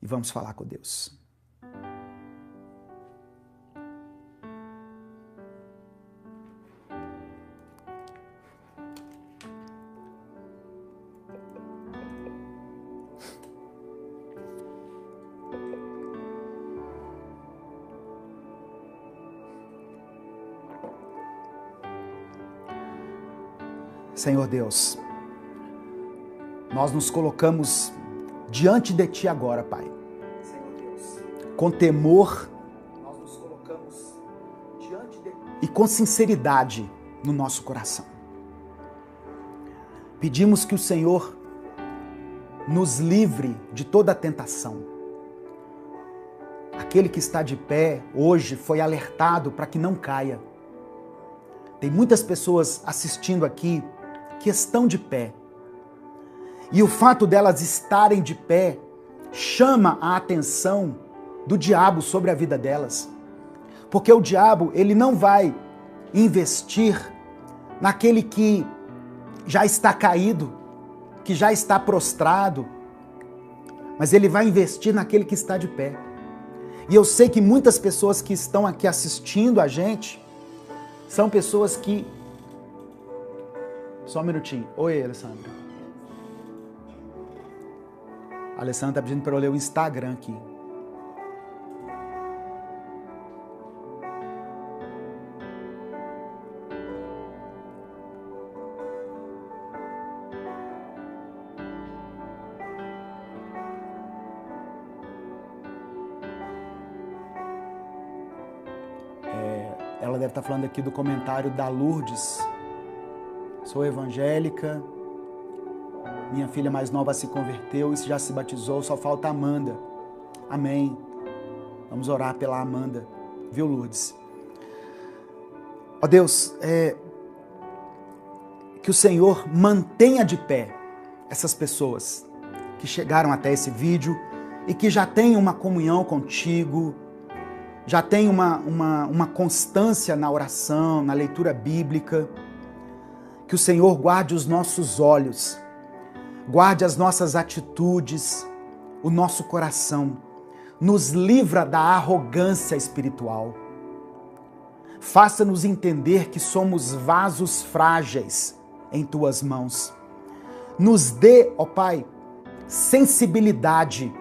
e vamos falar com Deus. Senhor Deus, nós nos colocamos diante de Ti agora, Pai. Senhor Deus, com temor, nós nos colocamos diante de Ti e com sinceridade no nosso coração. Pedimos que o Senhor nos livre de toda tentação. Aquele que está de pé hoje foi alertado para que não caia. Tem muitas pessoas assistindo aqui que estão de pé. E o fato delas estarem de pé chama a atenção do diabo sobre a vida delas. Porque o diabo, ele não vai investir naquele que já está caído, que já está prostrado, mas ele vai investir naquele que está de pé. E eu sei que muitas pessoas que estão aqui assistindo a gente são pessoas que... Só um minutinho. Oi, Alessandra. A Alessandra está pedindo para eu ler o Instagram aqui. Ela deve estar falando aqui do comentário da Lourdes. Sou evangélica, minha filha mais nova se converteu e já se batizou, só falta a Amanda. Amém. Vamos orar pela Amanda, viu, Lourdes? Ó Deus, que o Senhor mantenha de pé essas pessoas que chegaram até esse vídeo e que já têm uma comunhão contigo, já têm uma constância na oração, na leitura bíblica. Que o Senhor guarde os nossos olhos, guarde as nossas atitudes, o nosso coração, nos livra da arrogância espiritual. Faça-nos entender que somos vasos frágeis em Tuas mãos. Nos dê, ó Pai, sensibilidade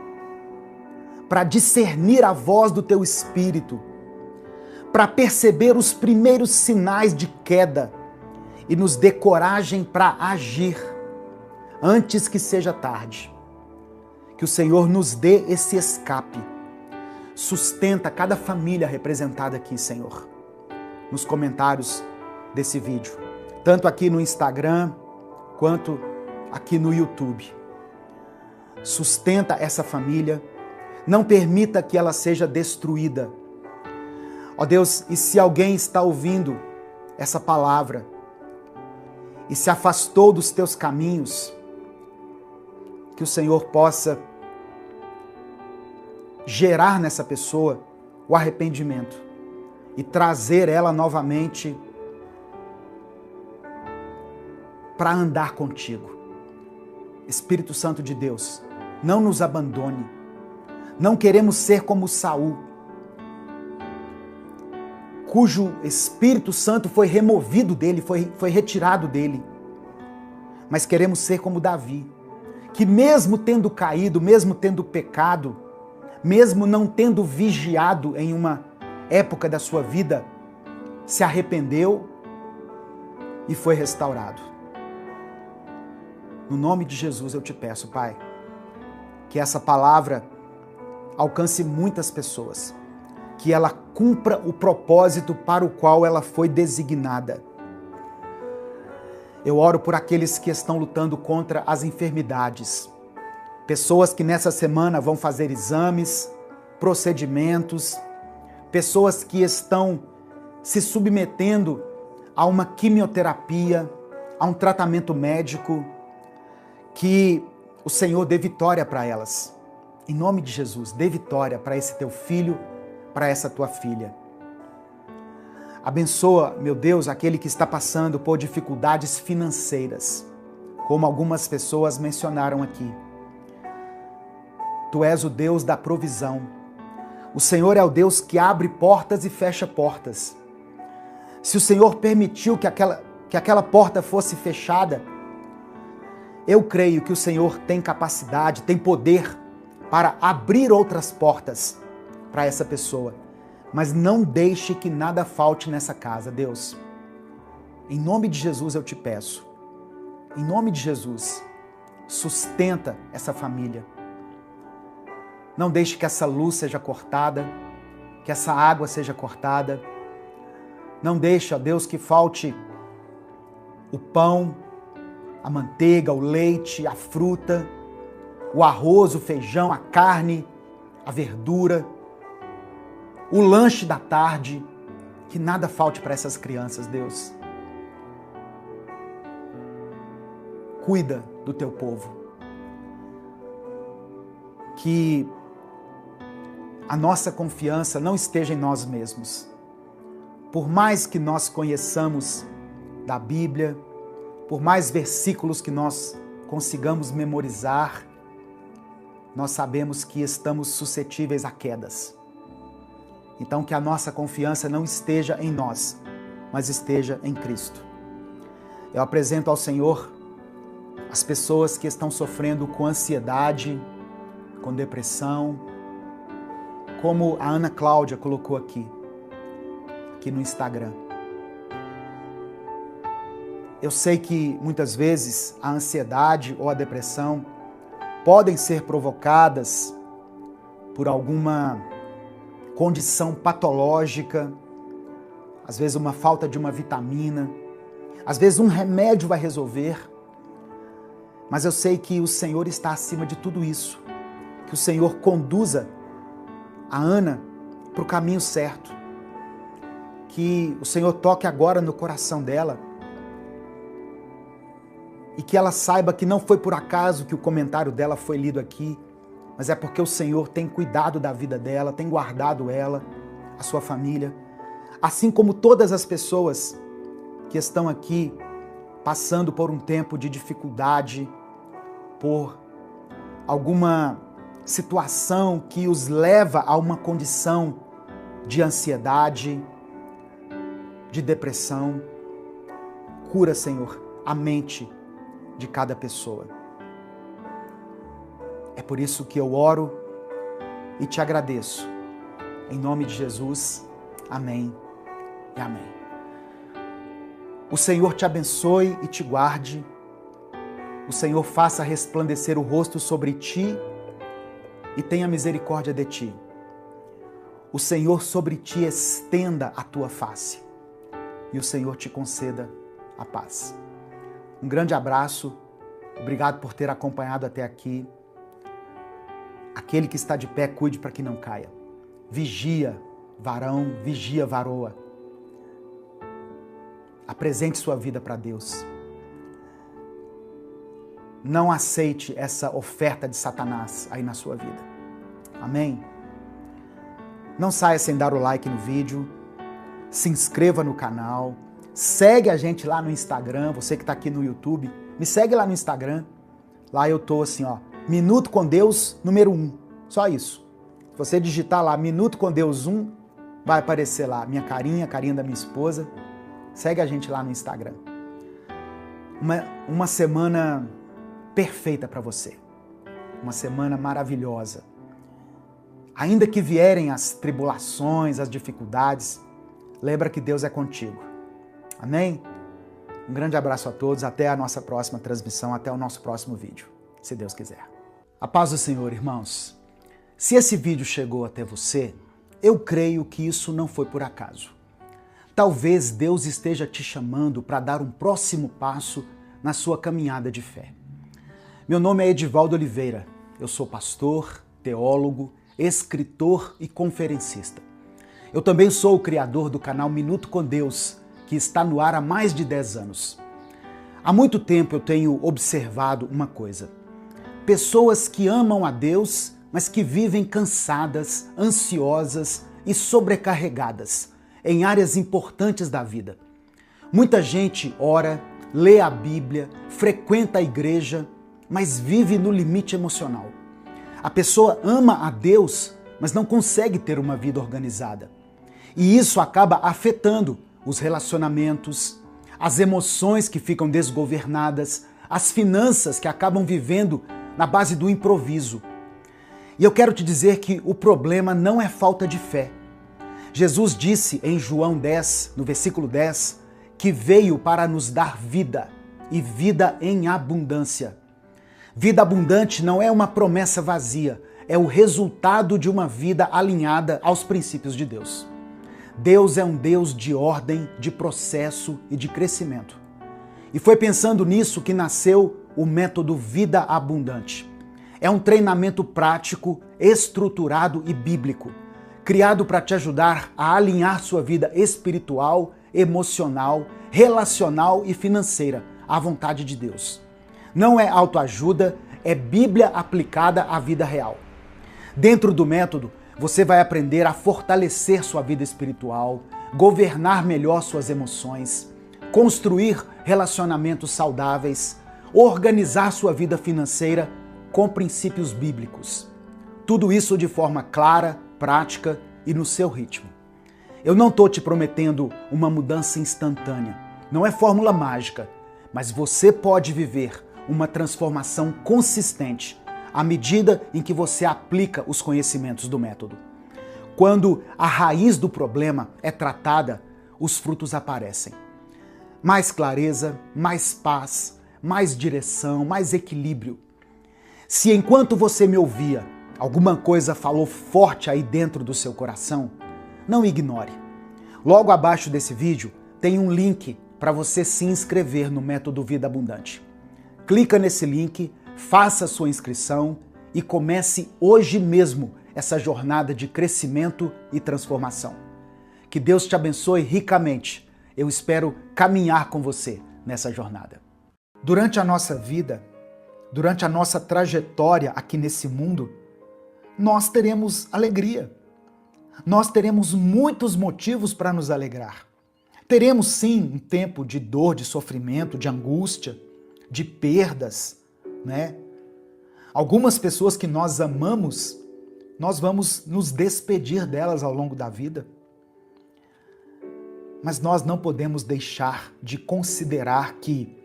para discernir a voz do Teu Espírito, para perceber os primeiros sinais de queda, e nos dê coragem para agir antes que seja tarde. Que o Senhor nos dê esse escape. Sustenta cada família representada aqui, Senhor, nos comentários desse vídeo, tanto aqui no Instagram quanto aqui no YouTube. Sustenta essa família, não permita que ela seja destruída. Ó Deus, e se alguém está ouvindo essa palavra e se afastou dos teus caminhos, que o Senhor possa gerar nessa pessoa o arrependimento e trazer ela novamente para andar contigo. Espírito Santo de Deus, não nos abandone. Não queremos ser como Saul, cujo Espírito Santo foi removido dele, foi retirado dele. Mas queremos ser como Davi, que mesmo tendo caído, mesmo tendo pecado, mesmo não tendo vigiado em uma época da sua vida, se arrependeu e foi restaurado. No nome de Jesus eu te peço, Pai, que essa palavra alcance muitas pessoas, que ela cumpra o propósito para o qual ela foi designada. Eu oro por aqueles que estão lutando contra as enfermidades, pessoas que nessa semana vão fazer exames, procedimentos, pessoas que estão se submetendo a uma quimioterapia, a um tratamento médico, que o Senhor dê vitória para elas. Em nome de Jesus, dê vitória para esse teu filho, para essa tua filha. Abençoa, meu Deus, aquele que está passando por dificuldades financeiras, como algumas pessoas mencionaram aqui. Tu és o Deus da provisão. O Senhor é o Deus que abre portas e fecha portas. Se o Senhor permitiu que aquela porta fosse fechada, eu creio que o Senhor tem capacidade, tem poder para abrir outras portas para essa pessoa. Mas não deixe que nada falte nessa casa, Deus. Em nome de Jesus eu te peço. Em nome de Jesus, sustenta essa família. Não deixe que essa luz seja cortada, que essa água seja cortada. Não deixe, ó Deus, que falte o pão, a manteiga, o leite, a fruta, o arroz, o feijão, a carne, a verdura, o lanche da tarde. Que nada falte para essas crianças, Deus. Cuida do teu povo. Que a nossa confiança não esteja em nós mesmos. Por mais que nós conheçamos da Bíblia, por mais versículos que nós consigamos memorizar, nós sabemos que estamos suscetíveis a quedas. Então que a nossa confiança não esteja em nós, mas esteja em Cristo. Eu apresento ao Senhor as pessoas que estão sofrendo com ansiedade, com depressão, como a Ana Cláudia colocou aqui no Instagram. Eu sei que muitas vezes a ansiedade ou a depressão podem ser provocadas por alguma condição patológica, às vezes uma falta de uma vitamina, às vezes um remédio vai resolver, mas eu sei que o Senhor está acima de tudo isso, que o Senhor conduza a Ana para o caminho certo, que o Senhor toque agora no coração dela e que ela saiba que não foi por acaso que o comentário dela foi lido aqui, mas é porque o Senhor tem cuidado da vida dela, tem guardado ela, a sua família, assim como todas as pessoas que estão aqui passando por um tempo de dificuldade, por alguma situação que os leva a uma condição de ansiedade, de depressão. Cura, Senhor, a mente de cada pessoa. É por isso que eu oro e te agradeço. Em nome de Jesus, amém e amém. O Senhor te abençoe e te guarde. O Senhor faça resplandecer o rosto sobre ti e tenha misericórdia de ti. O Senhor sobre ti estenda a tua face e o Senhor te conceda a paz. Um grande abraço, obrigado por ter acompanhado até aqui. Aquele que está de pé, cuide para que não caia. Vigia, varão, vigia, varoa. Apresente sua vida para Deus. Não aceite essa oferta de Satanás aí na sua vida. Amém? Não saia sem dar o like no vídeo. Se inscreva no canal. Segue a gente lá no Instagram. Você que está aqui no YouTube, me segue lá no Instagram. Lá eu tô assim, ó. Minuto com Deus número 1. Só isso. Se você digitar lá Minuto com Deus 1, vai aparecer lá minha carinha, a carinha da minha esposa. Segue a gente lá no Instagram. Uma semana perfeita para você. Uma semana maravilhosa. Ainda que vierem as tribulações, as dificuldades, lembra que Deus é contigo. Amém? Um grande abraço a todos. Até a nossa próxima transmissão, até o nosso próximo vídeo, se Deus quiser. A paz do Senhor, irmãos. Se esse vídeo chegou até você, eu creio que isso não foi por acaso. Talvez Deus esteja te chamando para dar um próximo passo na sua caminhada de fé. Meu nome é Edivaldo Oliveira. Eu sou pastor, teólogo, escritor e conferencista. Eu também sou o criador do canal Minuto com Deus, que está no ar há mais de 10 anos. Há muito tempo eu tenho observado uma coisa. Pessoas que amam a Deus, mas que vivem cansadas, ansiosas e sobrecarregadas em áreas importantes da vida. Muita gente ora, lê a Bíblia, frequenta a igreja, mas vive no limite emocional. A pessoa ama a Deus, mas não consegue ter uma vida organizada. E isso acaba afetando os relacionamentos, as emoções que ficam desgovernadas, as finanças que acabam vivendo na base do improviso. E eu quero te dizer que o problema não é falta de fé. Jesus disse em João 10, no versículo 10, que veio para nos dar vida e vida em abundância. Vida abundante não é uma promessa vazia, é o resultado de uma vida alinhada aos princípios de Deus. Deus é um Deus de ordem, de processo e de crescimento. E foi pensando nisso que nasceu o método Vida Abundante. É um treinamento prático, estruturado e bíblico, criado para te ajudar a alinhar sua vida espiritual, emocional, relacional e financeira à vontade de Deus. Não é autoajuda, é Bíblia aplicada à vida real. Dentro do método, você vai aprender a fortalecer sua vida espiritual, governar melhor suas emoções, construir relacionamentos saudáveis, organizar sua vida financeira com princípios bíblicos. Tudo isso de forma clara, prática e no seu ritmo. Eu não estou te prometendo uma mudança instantânea. Não é fórmula mágica, mas você pode viver uma transformação consistente à medida em que você aplica os conhecimentos do método. Quando a raiz do problema é tratada, os frutos aparecem. Mais clareza, mais paz, mais direção, mais equilíbrio. Se enquanto você me ouvia, alguma coisa falou forte aí dentro do seu coração, não ignore. Logo abaixo desse vídeo tem um link para você se inscrever no Método Vida Abundante. Clica nesse link, faça sua inscrição e comece hoje mesmo essa jornada de crescimento e transformação. Que Deus te abençoe ricamente. Eu espero caminhar com você nessa jornada. Durante a nossa vida, durante a nossa trajetória aqui nesse mundo, nós teremos alegria. Nós teremos muitos motivos para nos alegrar. Teremos sim um tempo de dor, de sofrimento, de angústia, de perdas, né? Algumas pessoas que nós amamos, nós vamos nos despedir delas ao longo da vida. Mas nós não podemos deixar de considerar que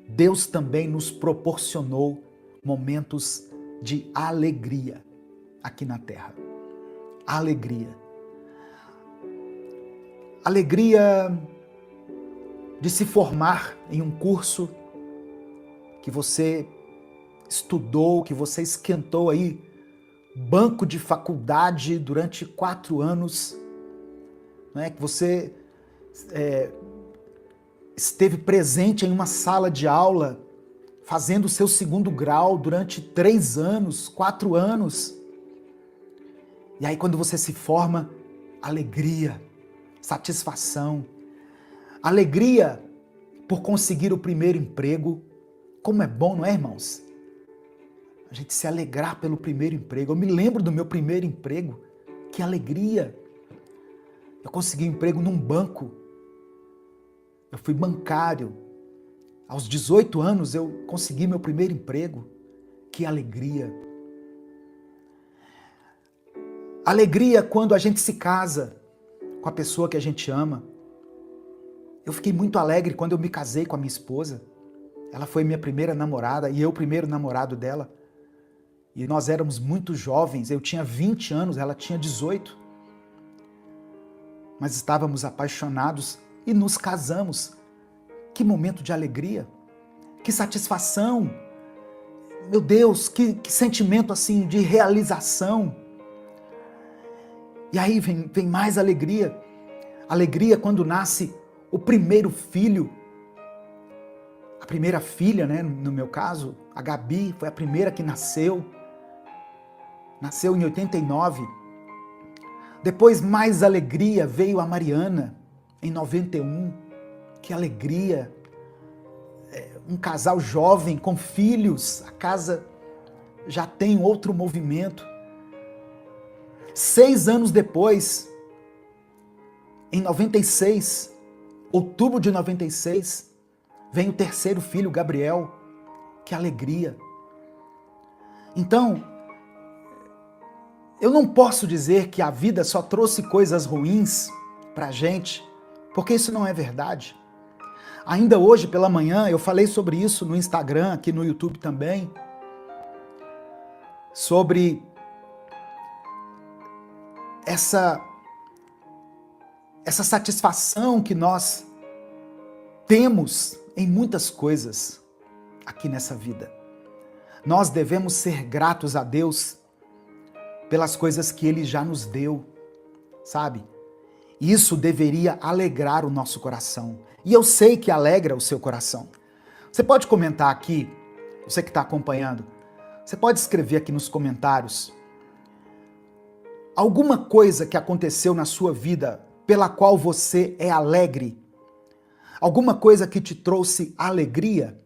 Deus também nos proporcionou momentos de alegria aqui na Terra. Alegria. Alegria de se formar em um curso que você estudou, que você esquentou aí, banco de faculdade durante 4 anos, né? Que você esteve presente em uma sala de aula, fazendo o seu 2º grau durante 3 anos, 4 anos. E aí quando você se forma, alegria, satisfação, alegria por conseguir o primeiro emprego. Como é bom, não é, irmãos? A gente se alegrar pelo primeiro emprego. Eu me lembro do meu primeiro emprego. Que alegria! Eu consegui um emprego num banco. Eu fui bancário. Aos 18 anos eu consegui meu primeiro emprego. Que alegria! Alegria quando a gente se casa com a pessoa que a gente ama. Eu fiquei muito alegre quando eu me casei com a minha esposa. Ela foi minha primeira namorada e eu o primeiro namorado dela. E nós éramos muito jovens, eu tinha 20 anos, ela tinha 18. Mas estávamos apaixonados e nos casamos. Que momento de alegria, que satisfação. Meu Deus, que sentimento assim de realização. E aí vem mais alegria. Alegria quando nasce o primeiro filho. A primeira filha, né? No meu caso, a Gabi foi a primeira que nasceu. Nasceu em 89. Depois, mais alegria, veio a Mariana, em 91. Que alegria. Um casal jovem, com filhos. A casa já tem outro movimento. 6 anos depois, em 96, outubro de 96, vem o 3º filho, Gabriel. Que alegria. Então, eu não posso dizer que a vida só trouxe coisas ruins pra gente, porque isso não é verdade. Ainda hoje pela manhã eu falei sobre isso no Instagram, aqui no YouTube também, sobre essa satisfação que nós temos em muitas coisas aqui nessa vida. Nós devemos ser gratos a Deus pelas coisas que Ele já nos deu, sabe? Isso deveria alegrar o nosso coração. E eu sei que alegra o seu coração. Você pode comentar aqui, você que está acompanhando, você pode escrever aqui nos comentários alguma coisa que aconteceu na sua vida pela qual você é alegre. Alguma coisa que te trouxe alegria?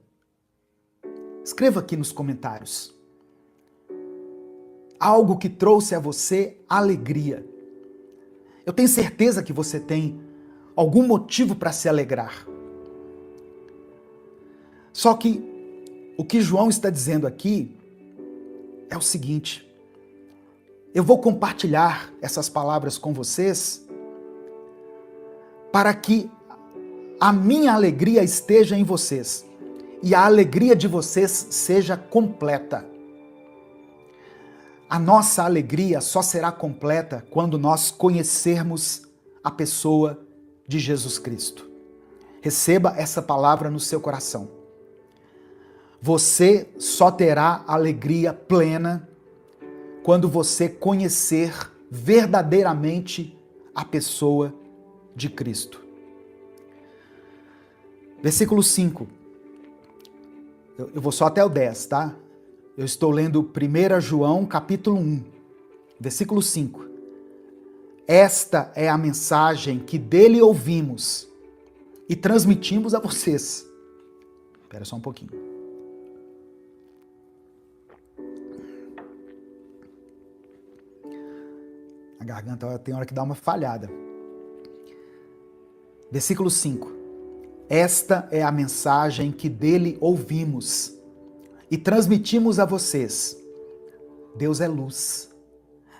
Escreva aqui nos comentários. Algo que trouxe a você alegria. Eu tenho certeza que você tem algum motivo para se alegrar. Só que o que João está dizendo aqui é o seguinte: eu vou compartilhar essas palavras com vocês para que a minha alegria esteja em vocês e a alegria de vocês seja completa. A nossa alegria só será completa quando nós conhecermos a pessoa de Jesus Cristo. Receba essa palavra no seu coração. Você só terá alegria plena quando você conhecer verdadeiramente a pessoa de Cristo. Versículo 5. Eu vou só até o 10, tá? Eu estou lendo 1 João, capítulo 1, versículo 5. Esta é a mensagem que dele ouvimos e transmitimos a vocês. Espera só um pouquinho. A garganta tem hora que dá uma falhada. Versículo 5. Esta é a mensagem que dele ouvimos e transmitimos a vocês. Deus é luz.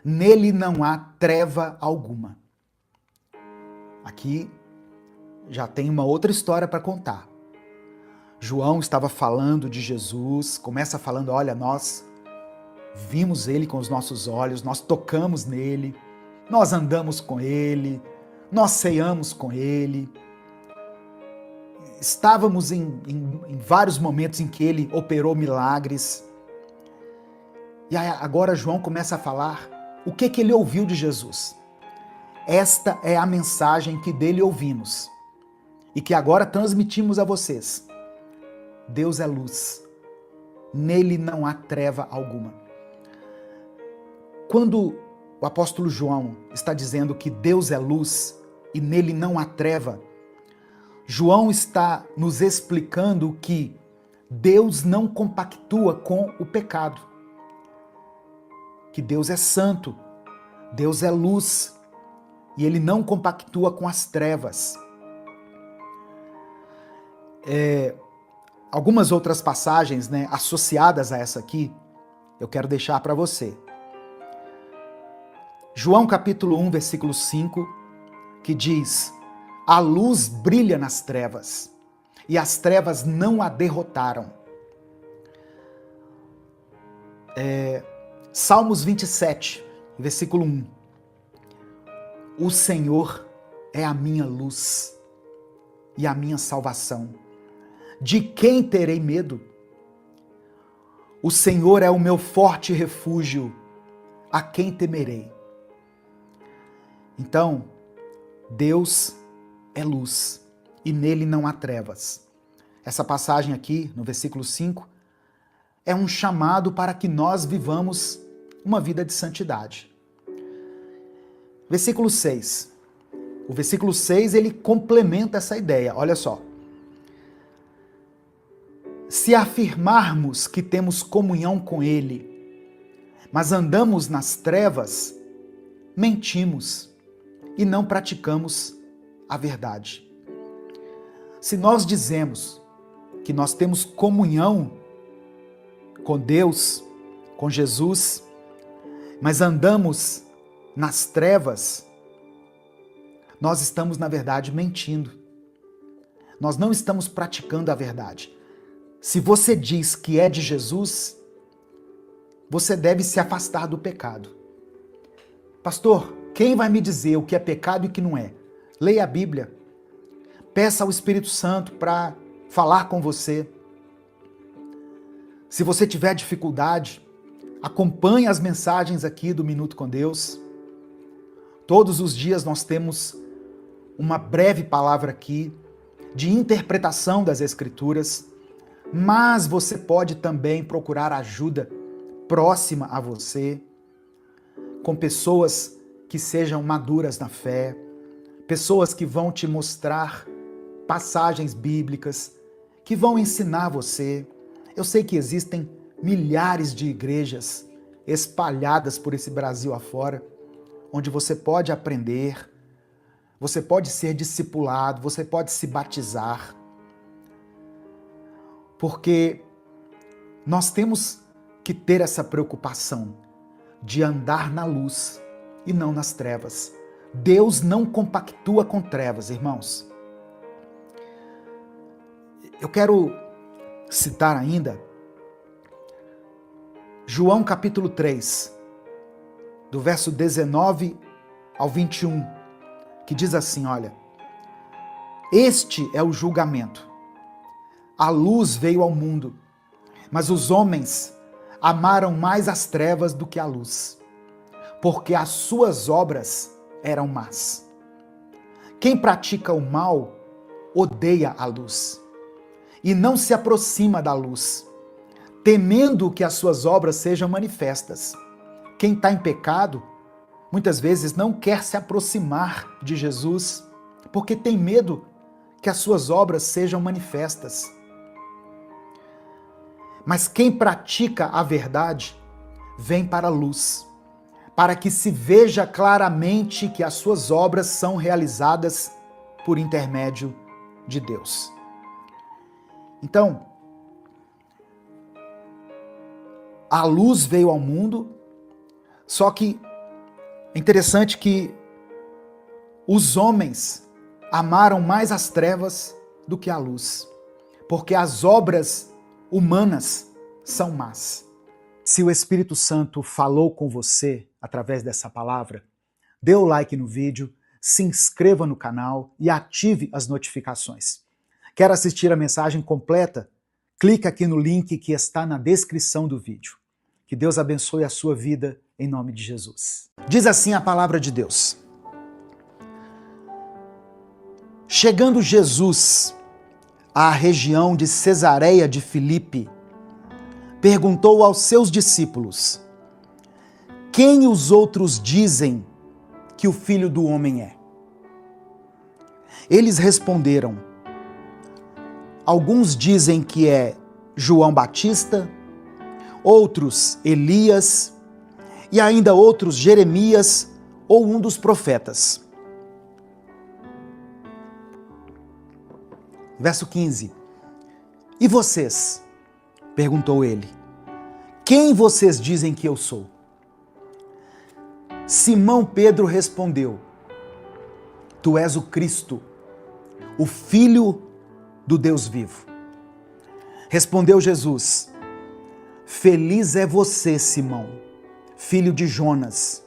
Nele não há treva alguma. Aqui já tem uma outra história para contar. João estava falando de Jesus, começa falando, olha, nós vimos ele com os nossos olhos, nós tocamos nele, nós andamos com ele, nós ceamos com ele. Estávamos em vários momentos em que ele operou milagres. E agora João começa a falar o que ele ouviu de Jesus. Esta é a mensagem que dele ouvimos e que agora transmitimos a vocês. Deus é luz. Nele não há treva alguma. Quando o apóstolo João está dizendo que Deus é luz e nele não há treva, João está nos explicando que Deus não compactua com o pecado. Que Deus é santo, Deus é luz, e ele não compactua com as trevas. Algumas outras passagens, associadas a essa aqui, eu quero deixar para você. João capítulo 1, versículo 5, que diz: a luz brilha nas trevas, e as trevas não a derrotaram. Salmos 27, versículo 1. O Senhor é a minha luz e a minha salvação. De quem terei medo? O Senhor é o meu forte refúgio. A quem temerei? Então, Deus é luz e nele não há trevas. Essa passagem aqui, no versículo 5, é um chamado para que nós vivamos uma vida de santidade. Versículo 6. O versículo 6, ele complementa essa ideia. Olha só. Se afirmarmos que temos comunhão com ele, mas andamos nas trevas, mentimos e não praticamos a verdade. Se nós dizemos que nós temos comunhão com Deus, com Jesus, mas andamos nas trevas, nós estamos, na verdade, mentindo. Nós não estamos praticando a verdade. Se você diz que é de Jesus, você deve se afastar do pecado. Pastor, quem vai me dizer o que é pecado e o que não é? Leia a Bíblia. Peça ao Espírito Santo para falar com você. Se você tiver dificuldade, acompanhe as mensagens aqui do Minuto com Deus. Todos os dias nós temos uma breve palavra aqui de interpretação das Escrituras, mas você pode também procurar ajuda próxima a você, com pessoas que sejam maduras na fé, pessoas que vão te mostrar passagens bíblicas, que vão ensinar você. Eu sei que existem milhares de igrejas espalhadas por esse Brasil afora, onde você pode aprender, você pode ser discipulado, você pode se batizar, porque nós temos que ter essa preocupação de andar na luz e não nas trevas. Deus não compactua com trevas, irmãos. Eu quero citar ainda João capítulo 3, do verso 19 ao 21, que diz assim, olha, este é o julgamento. A luz veio ao mundo, mas os homens amaram mais as trevas do que a luz, porque as suas obras eram más. Quem pratica o mal odeia a luz e não se aproxima da luz, temendo que as suas obras sejam manifestas. Quem está em pecado, muitas vezes não quer se aproximar de Jesus, porque tem medo que as suas obras sejam manifestas. Mas quem pratica a verdade vem para a luz, para que se veja claramente que as suas obras são realizadas por intermédio de Deus. Então, a luz veio ao mundo, só que é interessante que os homens amaram mais as trevas do que a luz, porque as obras humanas são más. Se o Espírito Santo falou com você através dessa palavra, dê o like no vídeo, se inscreva no canal e ative as notificações. Quer assistir a mensagem completa? Clique aqui no link que está na descrição do vídeo. Que Deus abençoe a sua vida em nome de Jesus. Diz assim a palavra de Deus. Chegando Jesus à região de Cesareia de Filipe, perguntou aos seus discípulos: quem os outros dizem que o Filho do Homem é? Eles responderam: alguns dizem que é João Batista, outros Elias, e ainda outros Jeremias ou um dos profetas. Verso 15. E vocês? Perguntou ele. Quem vocês dizem que eu sou? Simão Pedro respondeu: tu és o Cristo, o Filho do Deus vivo. Respondeu Jesus: feliz é você, Simão, filho de Jonas,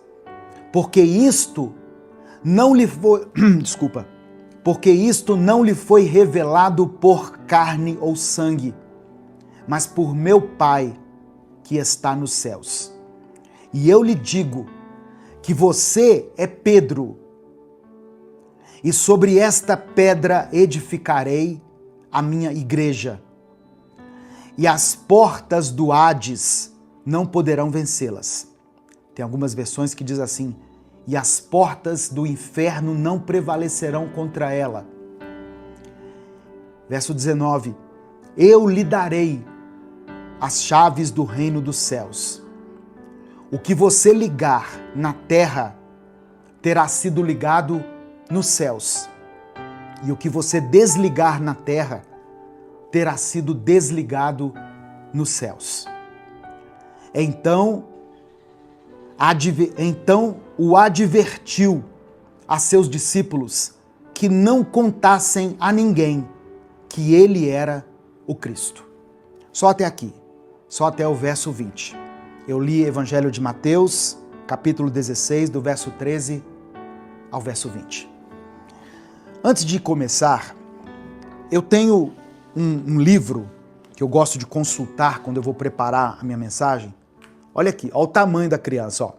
porque isto não lhe foi, porque isto não lhe foi revelado por carne ou sangue, mas por meu Pai que está nos céus. E eu lhe digo que você é Pedro, e sobre esta pedra edificarei a minha igreja, e as portas do Hades não poderão vencê-las. Tem algumas versões que diz assim: e as portas do inferno não prevalecerão contra ela. Verso 19: eu lhe darei as chaves do reino dos céus. O que você ligar na terra terá sido ligado nos céus, e o que você desligar na terra terá sido desligado nos céus. Então Então o advertiu a seus discípulos que não contassem a ninguém que ele era o Cristo. Só até aqui, só até o verso 20. Eu li Evangelho de Mateus, capítulo 16, do verso 13 ao verso 20. Antes de começar, eu tenho um livro que eu gosto de consultar quando eu vou preparar a minha mensagem. Olha aqui, olha o tamanho da criança, ó.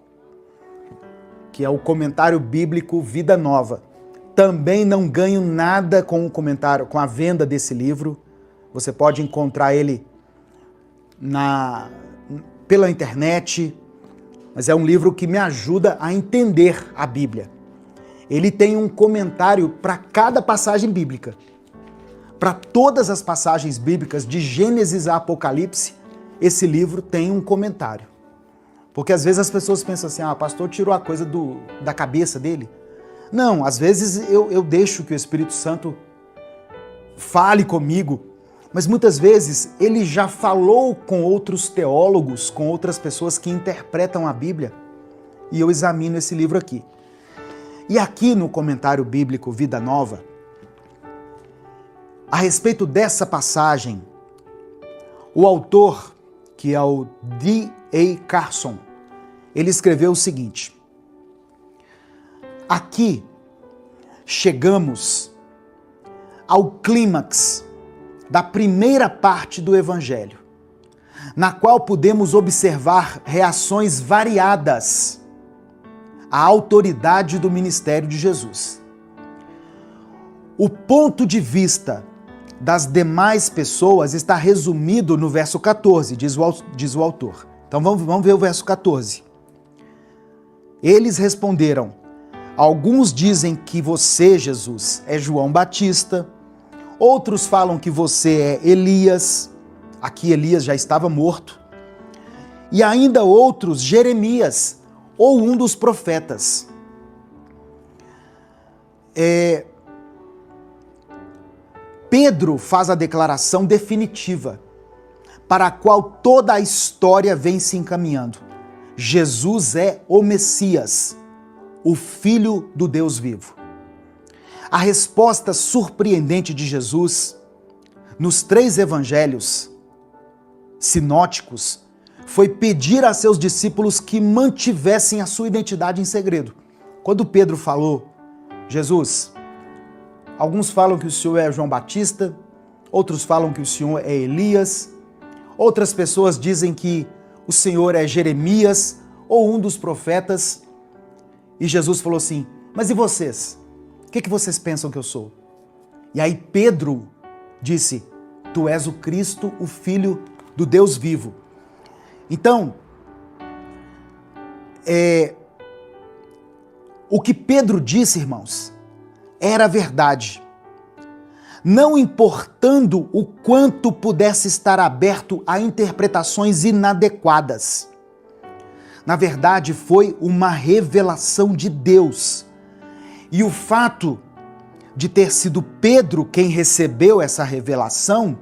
Que é o comentário bíblico Vida Nova. Também não ganho nada com o comentário, com a venda desse livro. Você pode encontrar ele pela internet, mas é um livro que me ajuda a entender a Bíblia. Ele tem um comentário para cada passagem bíblica. Para todas as passagens bíblicas, de Gênesis a Apocalipse, esse livro tem um comentário. Porque às vezes as pessoas pensam assim, o pastor tirou a coisa da cabeça dele. Não, às vezes eu deixo que o Espírito Santo fale comigo, mas muitas vezes ele já falou com outros teólogos, com outras pessoas que interpretam a Bíblia, e eu examino esse livro aqui. E aqui no comentário bíblico Vida Nova, a respeito dessa passagem, o autor, que é o D.A. Carson, ele escreveu o seguinte: aqui chegamos ao clímax da primeira parte do Evangelho, na qual podemos observar reações variadas à autoridade do ministério de Jesus. O ponto de vista das demais pessoas está resumido no verso 14, diz o autor. Então vamos ver o verso 14. Eles responderam: alguns dizem que você, Jesus, é João Batista, outros falam que você é Elias, aqui Elias já estava morto, e ainda outros Jeremias, ou um dos profetas. Pedro faz a declaração definitiva, para a qual toda a história vem se encaminhando. Jesus é o Messias, o Filho do Deus vivo. A resposta surpreendente de Jesus nos 3 evangelhos sinóticos foi pedir a seus discípulos que mantivessem a sua identidade em segredo. Quando Pedro falou: Jesus, alguns falam que o Senhor é João Batista, outros falam que o Senhor é Elias, outras pessoas dizem que o Senhor é Jeremias ou um dos profetas. E Jesus falou assim: mas e vocês? O que vocês pensam que eu sou? E aí Pedro disse: tu és o Cristo, o Filho do Deus vivo. Então, o que Pedro disse, irmãos, era verdade. Não importando o quanto pudesse estar aberto a interpretações inadequadas. Na verdade, foi uma revelação de Deus. E o fato de ter sido Pedro quem recebeu essa revelação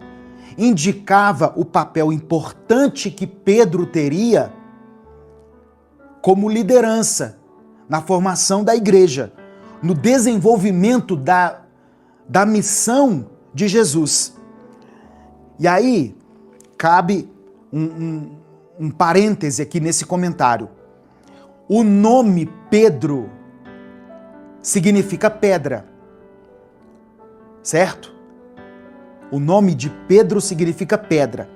indicava o papel importante que Pedro teria como liderança na formação da igreja, no desenvolvimento da missão de Jesus. E aí, cabe um parêntese aqui nesse comentário. O nome Pedro significa pedra, certo? O nome de Pedro significa pedra.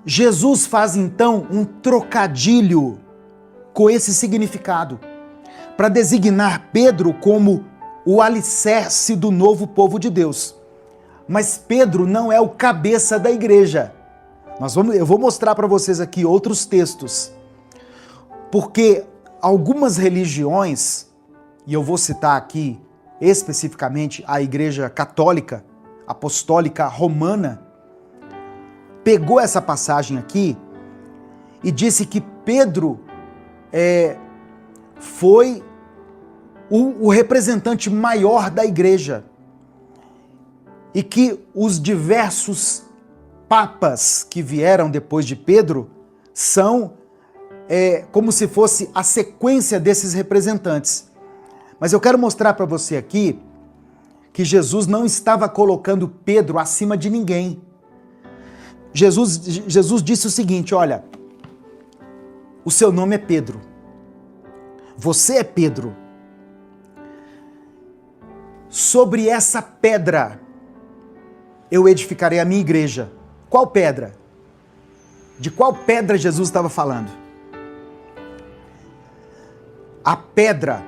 Jesus faz então um trocadilho com esse significado, para designar Pedro como o alicerce do novo povo de Deus. Mas Pedro não é o cabeça da igreja. Eu vou mostrar para vocês aqui outros textos, porque algumas religiões, e eu vou citar aqui especificamente a Igreja Católica Apostólica Romana, pegou essa passagem aqui e disse que Pedro foi o representante maior da igreja e que os diversos papas que vieram depois de Pedro são como se fosse a sequência desses representantes. Mas eu quero mostrar para você aqui que Jesus não estava colocando Pedro acima de ninguém. Jesus disse o seguinte, olha, o seu nome é Pedro. Você é Pedro. Sobre essa pedra eu edificarei a minha igreja. Qual pedra? De qual pedra Jesus estava falando? A pedra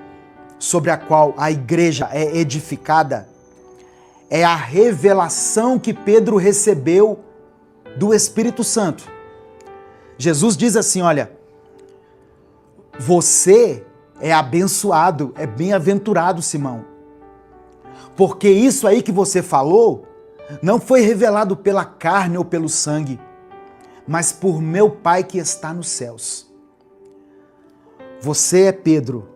sobre a qual a igreja é edificada é a revelação que Pedro recebeu do Espírito Santo. Jesus diz assim, olha, você é abençoado, é bem-aventurado, Simão, porque isso aí que você falou não foi revelado pela carne ou pelo sangue, mas por meu Pai que está nos céus. Você é Pedro.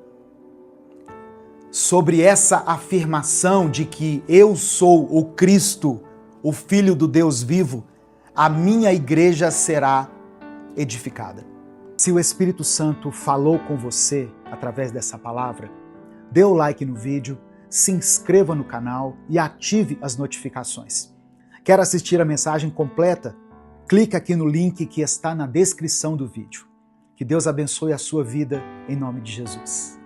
Sobre essa afirmação de que eu sou o Cristo, o Filho do Deus vivo, a minha igreja será edificada. Se o Espírito Santo falou com você através dessa palavra, dê o like no vídeo, se inscreva no canal e ative as notificações. Quer assistir a mensagem completa? Clica aqui no link que está na descrição do vídeo. Que Deus abençoe a sua vida em nome de Jesus.